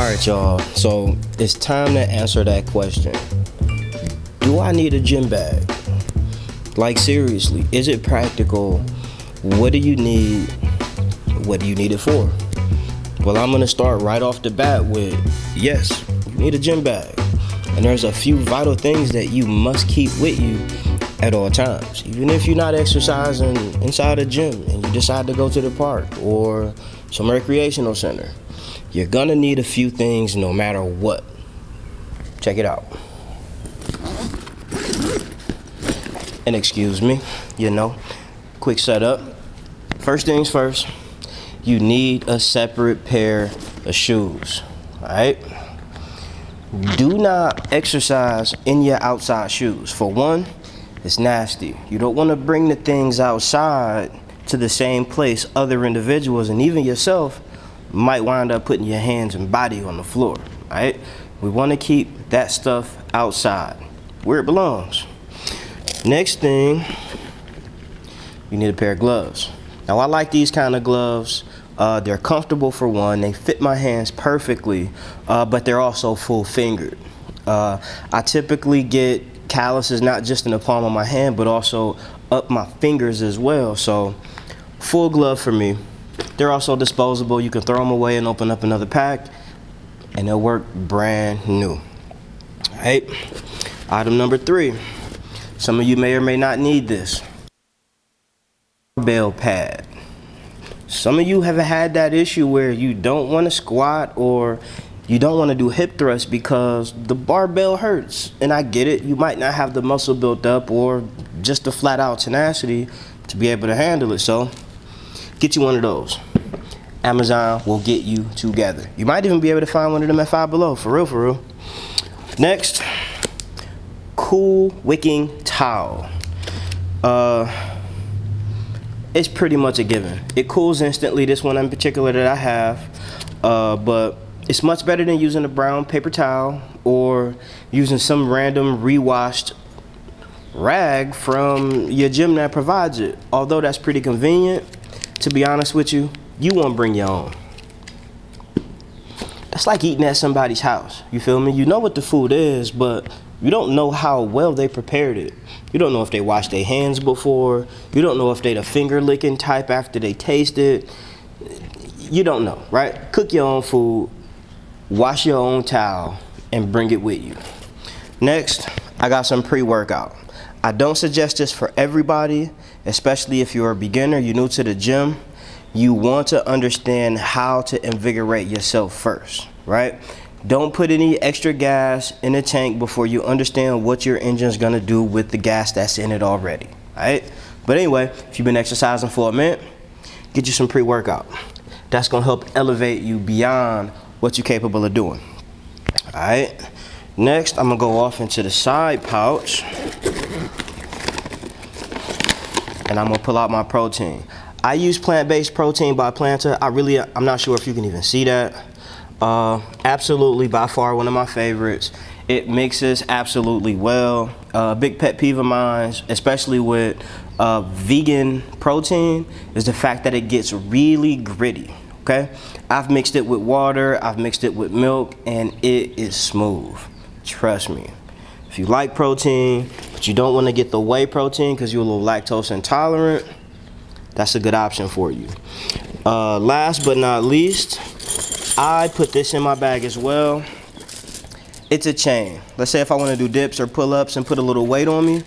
Alright, y'all, so it's time to answer that question. Do I need a gym bag? Like, seriously, is it practical? What do you need? What do you need it for? Well, I'm gonna start right off the bat with yes, you need a gym bag. And there's a few vital things that you must keep with you at all times. Even if you're not exercising inside a gym and you decide to go to the park or some recreational center, you're gonna need a few things no matter what. Check it out. And excuse me, quick setup. First things first, you need a separate pair of shoes, all right? Do not exercise in your outside shoes. For one, it's nasty. You don't want to bring the things outside to the same place other individuals and even yourself might wind up putting your hands and body on the floor, all right? We want to keep that stuff outside where it belongs. Next thing, you need a pair of gloves. Now, I like these kind of gloves. They're comfortable for one. They fit my hands perfectly, but they're also full fingered. I typically get calluses not just in the palm of my hand, but also up my fingers as well. So full glove for me. They're also disposable. You can throw them away and open up another pack, and they'll work brand new. All right. Item number 3. Some of you may or may not need this. Barbell pad. Some of you have had that issue where you don't want to squat or you don't want to do hip thrusts because the barbell hurts. And I get it. You might not have the muscle built up or just the flat out tenacity to be able to handle it. So get you one of those. Amazon will get you together. You might even be able to find one of them at Five Below. For real, for real. Next, cool wicking towel. It's pretty much a given. It cools instantly. This one in particular that I have, but it's much better than using a brown paper towel or using some random rewashed rag from your gym that provides it. Although that's pretty convenient, to be honest with you, you won't bring your own. That's like eating at somebody's house. You feel me? You know what the food is, but you don't know how well they prepared it. You don't know if they washed their hands before. You don't know if they the finger licking type after they taste it. You don't know, right? Cook your own food, wash your own towel, and bring it with you. Next, I got some pre-workout. I don't suggest this for everybody, especially if you're a beginner, you're new to the gym. You want to understand how to invigorate yourself first, right? Don't put any extra gas in the tank before you understand what your engine's gonna do with the gas that's in it already, all right? But anyway, if you've been exercising for a minute, get you some pre-workout. That's gonna help elevate you beyond what you're capable of doing, all right? Next, I'm gonna go off into the side pouch and I'm gonna pull out my protein. I use plant-based protein by Planta. I'm not sure if you can even see that. Absolutely by far one of my favorites. It mixes absolutely well. Big pet peeve of mine, especially with vegan protein, is the fact that it gets really gritty, okay? I've mixed it with water, I've mixed it with milk, and it is smooth. Trust me. If you like protein, but you don't want to get the whey protein because you're a little lactose intolerant, that's a good option for you. Last but not least, I put this in my bag as well. It's a chain. Let's say if I want to do dips or pull-ups and put a little weight on me,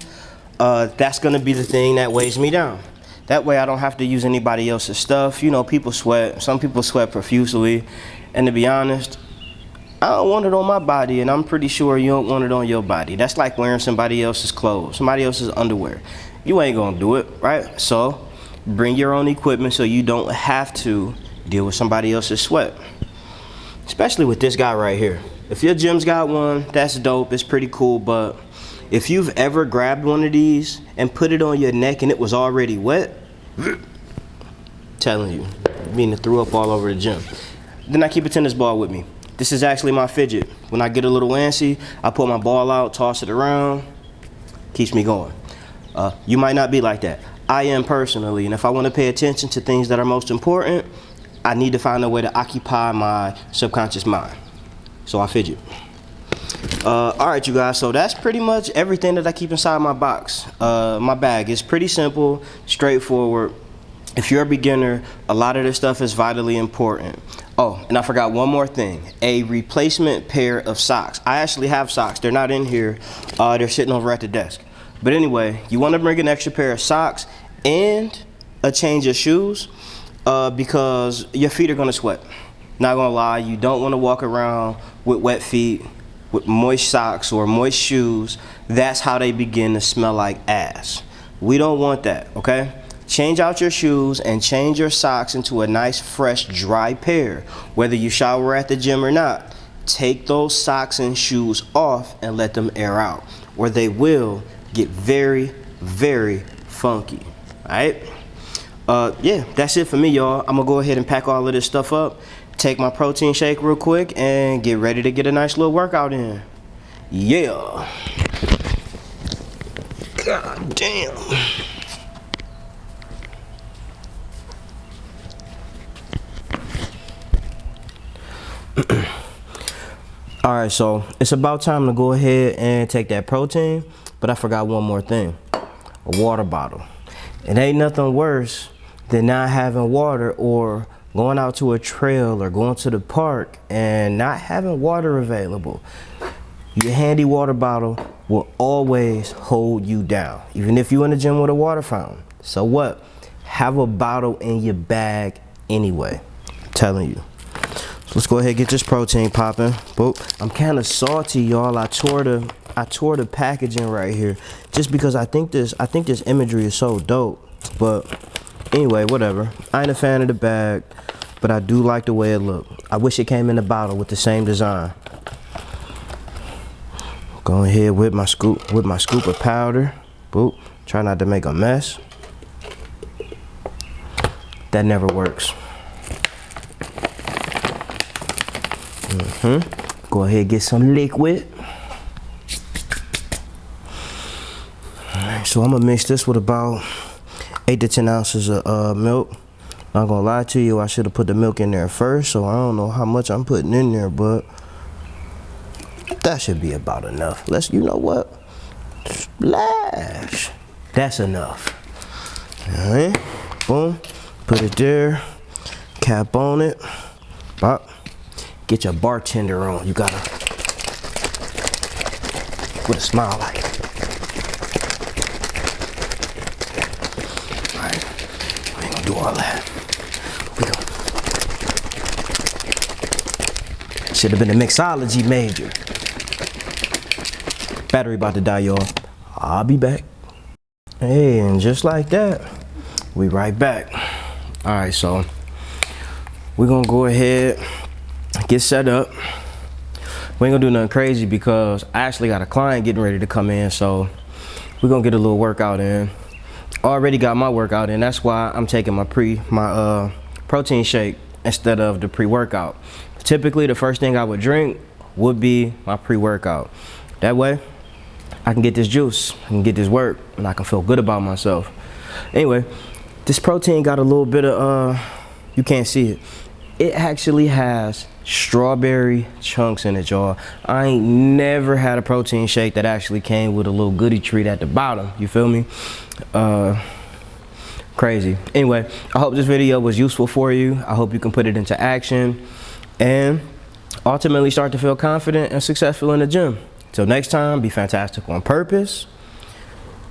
that's going to be the thing that weighs me down. That way I don't have to use anybody else's stuff. You know, people sweat. Some people sweat profusely. And to be honest, I don't want it on my body, and I'm pretty sure you don't want it on your body. That's like wearing somebody else's clothes, somebody else's underwear. You ain't going to do it, right? So bring your own equipment so you don't have to deal with somebody else's sweat. Especially with this guy right here. If your gym's got one, that's dope, it's pretty cool, but if you've ever grabbed one of these and put it on your neck and it was already wet, telling you, meaning threw up all over the gym. Then I keep a tennis ball with me. This is actually my fidget. When I get a little antsy, I pull my ball out, toss it around, keeps me going. You might not be like that. I am personally, and if I want to pay attention to things that are most important, I need to find a way to occupy my subconscious mind. so I fidget. All right, you guys, so that's pretty much everything that I keep inside my box. My bag is pretty simple, straightforward. If you're a beginner, a lot of this stuff is vitally important. Oh, and I forgot one more thing, a replacement pair of socks. I actually have socks. They're not in here. They're sitting over at the desk. But anyway, you want to bring an extra pair of socks and a change of shoes because your feet are going to sweat. Not going to lie, you don't want to walk around with wet feet, with moist socks or moist shoes. That's how they begin to smell like ass. We don't want that, okay? Change out your shoes and change your socks into a nice, fresh, dry pair. Whether you shower at the gym or not, take those socks and shoes off and let them air out, or they will get very, very funky. All right? Yeah, that's it for me, y'all. I'm gonna go ahead and pack all of this stuff up, take my protein shake real quick, and get ready to get a nice little workout in. Yeah. God damn. All right, so it's about time to go ahead and take that protein, but I forgot one more thing, a water bottle. It ain't nothing worse than not having water or going out to a trail or going to the park and not having water available. Your handy water bottle will always hold you down, even if you're in the gym with a water fountain. So what? Have a bottle in your bag anyway. I'm telling you. Let's go ahead and get this protein popping. Boop. I'm kind of salty, y'all. I tore the packaging right here just because I think this imagery is so dope. But anyway, whatever. I ain't a fan of the bag, but I do like the way it looked. I wish it came in a bottle with the same design. Go ahead with my scoop of powder. Boop. Try not to make a mess. That never works. Go ahead and get some liquid. Alright, so I'm gonna mix this with about 8 to 10 ounces of milk. Not gonna lie to you, I should have put the milk in there first, so I don't know how much I'm putting in there, but that should be about enough. You know what? Splash. That's enough. Alright, boom, put it there, cap on it, pop. Get your bartender on. You gotta, with a smile like. All right, we ain't gonna do all that. We go. Should have been a mixology major. Battery about to die, y'all. I'll be back. Hey, and just like that, we right back. All right, so we're gonna go ahead. Get set up. We ain't gonna do nothing crazy because I actually got a client getting ready to come in, so we're gonna get a little workout in. Already got my workout in. That's why I'm taking my protein shake instead of the pre-workout. Typically, the first thing I would drink would be my pre-workout. That way, I can get this juice, I can get this work, and I can feel good about myself. Anyway, this protein got a little bit of you can't see it. It actually has strawberry chunks in it, y'all. I ain't never had a protein shake that actually came with a little goodie treat at the bottom. You feel me? Crazy. Anyway, I hope this video was useful for you. I hope you can put it into action and ultimately start to feel confident and successful in the gym. Till next time, be fantastic on purpose.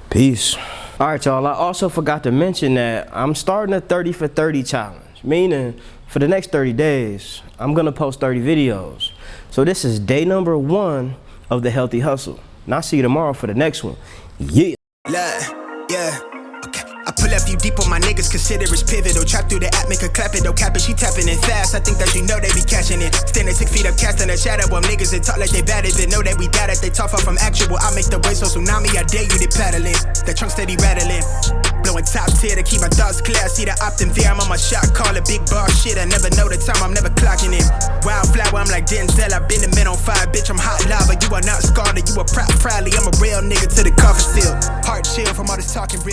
Peace. All right, y'all. I also forgot to mention that I'm starting a 30 for 30 challenge, meaning for the next 30 days, I'm gonna post 30 videos. So this is day number 1 of the Healthy Hustle. And I'll see you tomorrow for the next one. Yeah. Yeah. Okay. I pull up you deep on my niggas, consider it's pivotal. Trap through the app, make her clap it, don't cap it, she tapping it fast. I think that you know they be catching it. Standing 6 feet up, casting a shadow on niggas that talk like they bad it. They know that we got it, they talk far from actual. I make the waves so tsunami, I dare you to paddle in. The trunk steady rattling. Blowing top tier to keep my thoughts clear. I see the opt in there, I'm on my shot, call it big bar shit. I never know the time, I'm never clocking in. Wildflower, I'm like Denzel, I've been the men on fire, bitch, I'm hot lava. You are not scarred, you are proudly, I'm a real nigga to the coffin seal. Heart chill from all this talking real.